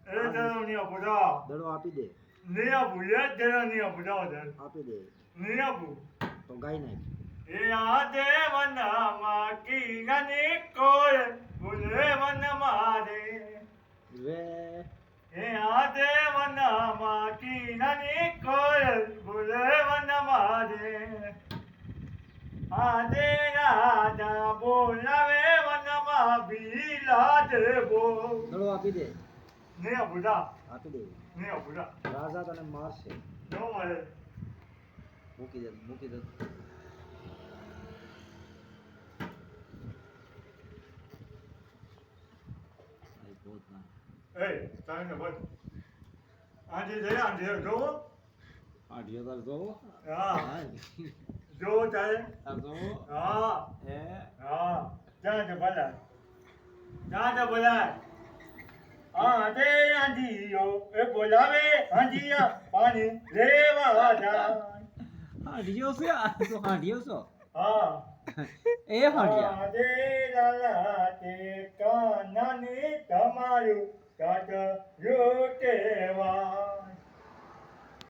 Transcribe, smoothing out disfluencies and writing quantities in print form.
એ જરા નહીં આપું જા. દડો આપી દે. નહીં આપું એ જરા નહીં આપું જા જા. આપી દે. નહીં આપું. તો ગાઈ નાખ. એ આદે વનમાં કીનાની કોયલ બોલે વન મારે. વે એ આદે વનમાં કીનાની કોયલ બોલે વન મારે. આદે રાજા બોલાવે વનમાં ભીલા દેવો. દડો આપી દે. નહીં આપું જા. આપી દે. નહીં આપું જા. રાજા તને મારશે. ન મળે. મૂકી દે. મૂકી દે. ભાઈ બહુ ના. એ તારે બોલ. આજે જઈ આજે જોવો. આઢિયો તાર જોવો. હા હા જોવો તારે. તાર જોવો. હા હે હા ત્યાં છે બોલાય. ત્યાં છે બોલાય. આંધે આંધીઓ એ બોલાવે આંધિયા પાણી લેવા જાય. હાંડિયો છે આ તો હાંડિયો છો. હા એ હાંડિયા. આંધે લાલા તે કાનાની તમારું કાટ યોટેવા.